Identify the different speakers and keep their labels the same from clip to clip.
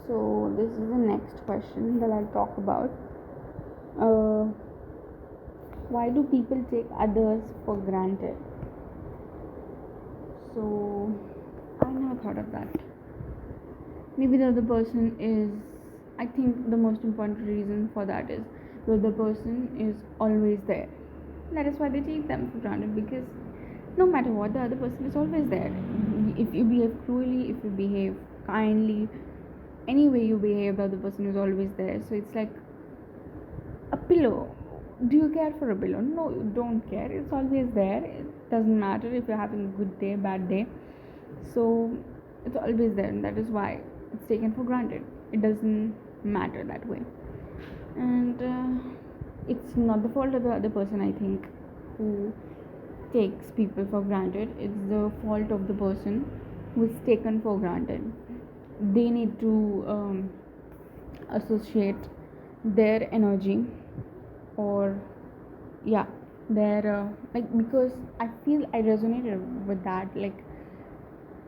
Speaker 1: So this is the next question that I'll talk about. Uh, why do people take others for granted? So I never thought of that. Maybe the other person is. I think the most important reason for that is the other person is always there. That is why they take them for granted, because no matter what, the other person is always there. If you behave cruelly, if you behave kindly, any way you behave, the other person is always there. So it's like a pillow. Do you care for a pillow? No, you don't care. It's always there. It doesn't matter if you're having a good day, bad day. So it's always there, and that is why it's taken for granted. It doesn't matter that way. And it's not the fault of the other person, I think, who takes people for granted. It's the fault of the person who is taken for granted. They need to associate their energy, or yeah, their because I feel I resonated with that. Like,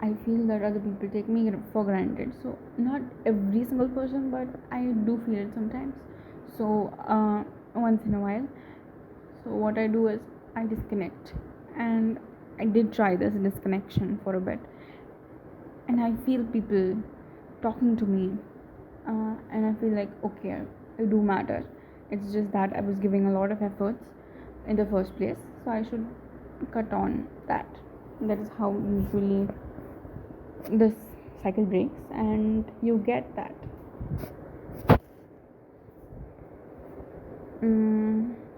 Speaker 1: I feel that other people take me for granted. So not every single person, but I do feel it sometimes. So once in a while. So what I do is I disconnect, and I did try this disconnection for a bit, and I feel people talking to me, and I feel like, okay, I do matter. It's just that I was giving a lot of efforts in the first place, so I should cut on that. That is how usually this cycle breaks, and you get that.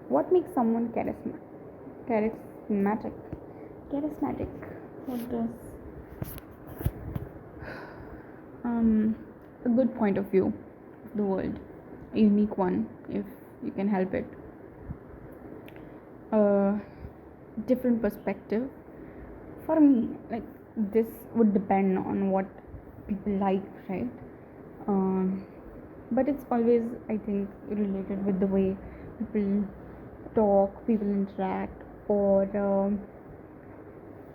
Speaker 1: What makes someone charismatic? Charismatic. What does a good point of view of the world, a unique one, if you can help it, a different perspective. For me, like, this would depend on what people like, right? um, but it's always, I think, related with the way people talk, people interact, or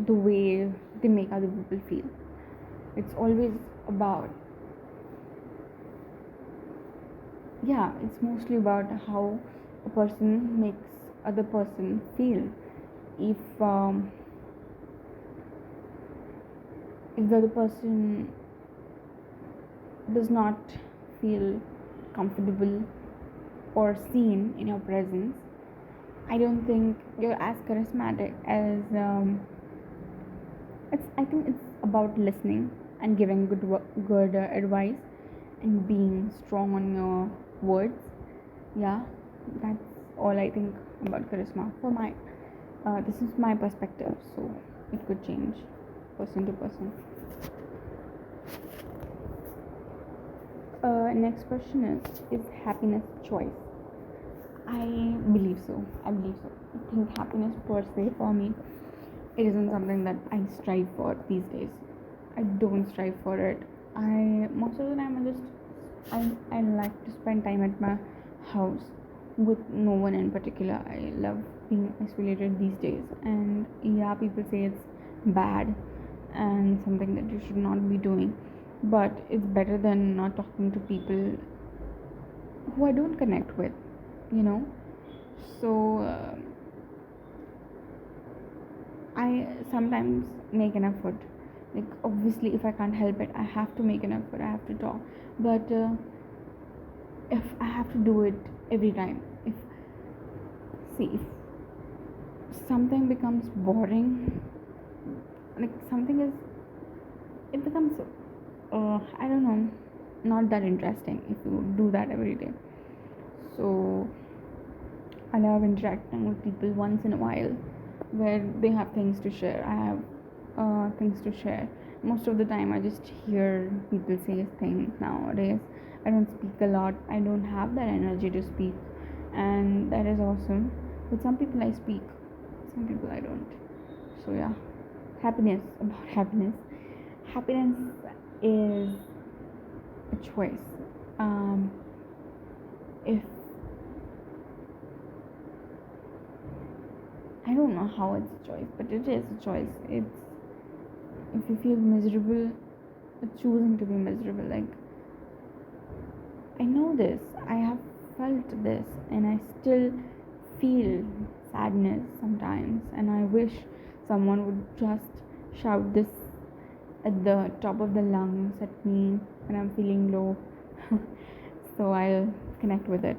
Speaker 1: the way they make other people feel. It's always about, yeah, it's mostly about how a person makes other person feel. If um, if the other person does not feel comfortable or seen in your presence, I don't think you're as charismatic as it's I think it's about listening and giving good advice, and being strong on your words. Yeah, that's all I think about charisma. For my this is my perspective, so it could change person to person. Next question is happiness choice? I believe so. I think happiness per se, for me, it isn't something that I strive for these days. I don't strive for it. I Most of the time I like to spend time at my house with no one in particular. I love being isolated these days, and yeah, people say it's bad and something that you should not be doing, but it's better than not talking to people who I don't connect with, you know. So I sometimes make an effort. Like, obviously, if I can't help it, I have to make an effort. I have to talk. But if I have to do it every time, if something becomes boring, like something is, it becomes I don't know, not that interesting if you do that every day. So I love interacting with people once in a while, where they have things to share. I have things to share. Most of the time, I just hear people say things nowadays. I don't speak a lot. I don't have that energy to speak, and that is awesome. With some people, I speak, some people I don't. So, yeah, happiness. About happiness. Happiness is a choice. If I don't know how it's a choice, but it is a choice. It's, if you feel miserable, choosing to be miserable. Like, I know this, I have felt this, and I still feel sadness sometimes, and I wish someone would just shout this at the top of the lungs at me when I'm feeling low. So I'll connect with it.